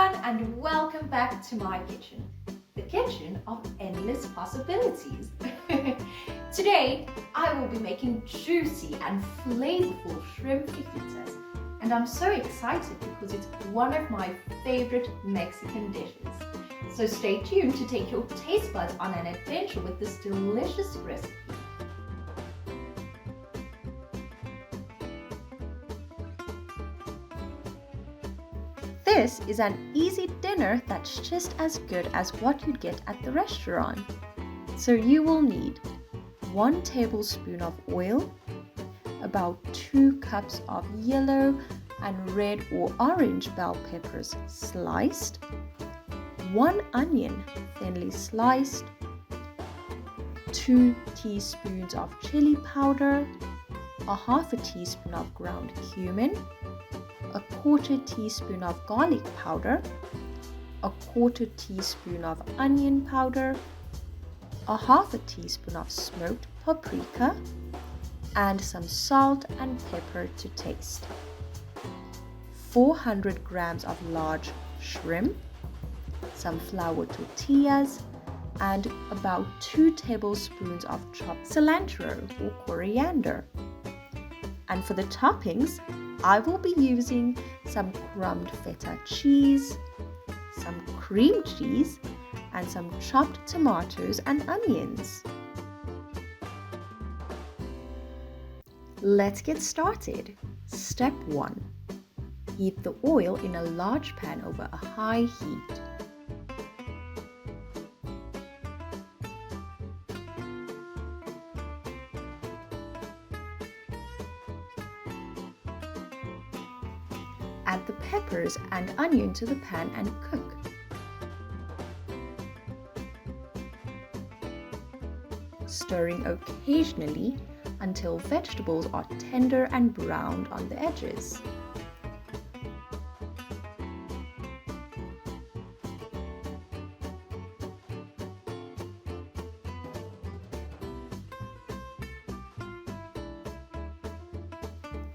everyone, and welcome back to my kitchen, the kitchen of endless possibilities. Today, I will be making juicy and flavorful shrimp fajitas, and I'm so excited because it's one of my favorite Mexican dishes. So stay tuned to take your taste buds on an adventure with this delicious recipe. This is an easy dinner that's just as good as what you'd get at the restaurant. So you will need 1 tablespoon of oil, about 2 cups of yellow and red or orange bell peppers sliced, 1 onion thinly sliced, 2 teaspoons of chili powder, a half a teaspoon of ground cumin, a 1/4 teaspoon of garlic powder, a 1/4 teaspoon of onion powder, a half a teaspoon of smoked paprika, and some salt and pepper to taste. 400 grams of large shrimp, some flour tortillas, and about 2 tablespoons of chopped cilantro or coriander. And for the toppings, I will be using some crumbed feta cheese, some cream cheese, and some chopped tomatoes and onions. Let's get started. Step 1. Heat the oil in a large pan over a high heat. Add the peppers and onion to the pan and cook. Stirring occasionally until vegetables are tender and browned on the edges.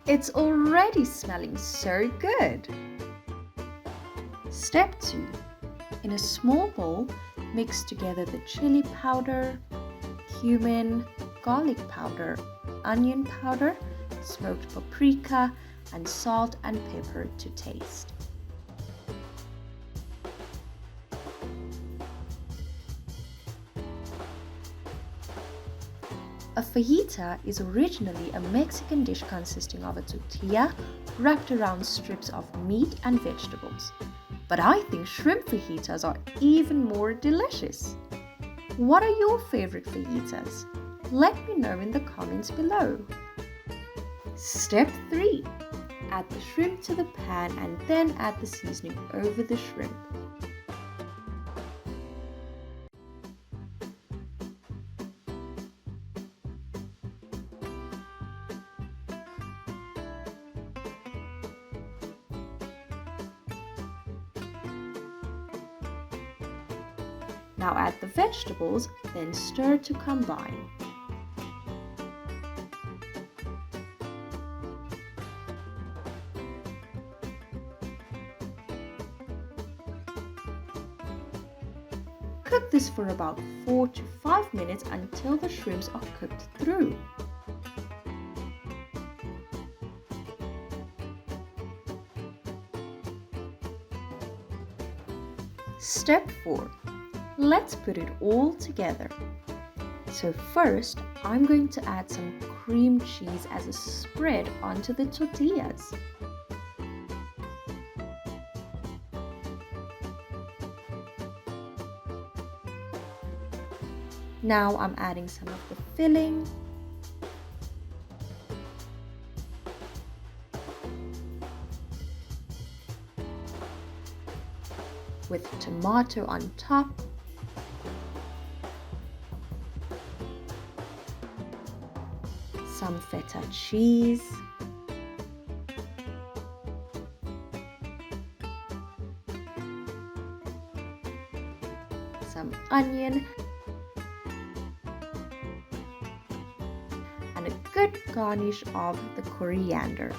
It's already smelling so good! Step 2. In a small bowl, mix together the chili powder, cumin, garlic powder, onion powder, smoked paprika, and salt and pepper to taste. A fajita is originally a Mexican dish consisting of a tortilla wrapped around strips of meat and vegetables. But I think shrimp fajitas are even more delicious. What are your favorite fajitas? Let me know in the comments below. Step 3. Add the shrimp to the pan and then add the seasoning over the shrimp. Now add the vegetables, then stir to combine. Cook this for about 4 to 5 minutes until the shrimps are cooked through. Step 4. Let's put it all together. So first, I'm going to add some cream cheese as a spread onto the tortillas. Now I'm adding some of the filling. With tomato on top. Some feta cheese, some onion, and a good garnish of the coriander.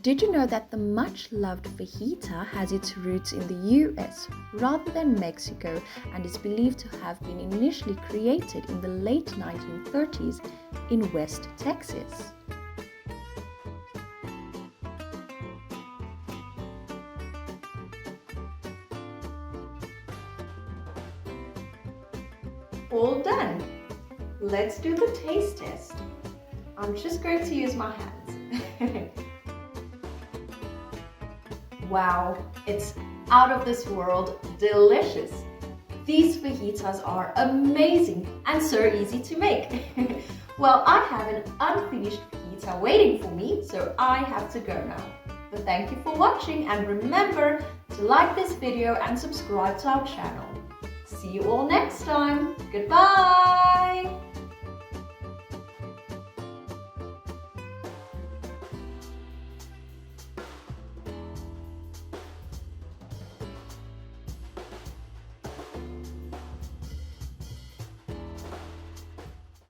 Did you know that the much-loved fajita has its roots in the US rather than Mexico and is believed to have been initially created in the late 1930s in West Texas? All done. Let's do the taste test. I'm just going to use my hands. Wow, it's out of this world delicious. These fajitas are amazing and so easy to make. Well, I have an unfinished fajita waiting for me, so I have to go now. But thank you for watching, and remember to like this video and subscribe to our channel. See you all next time. Goodbye!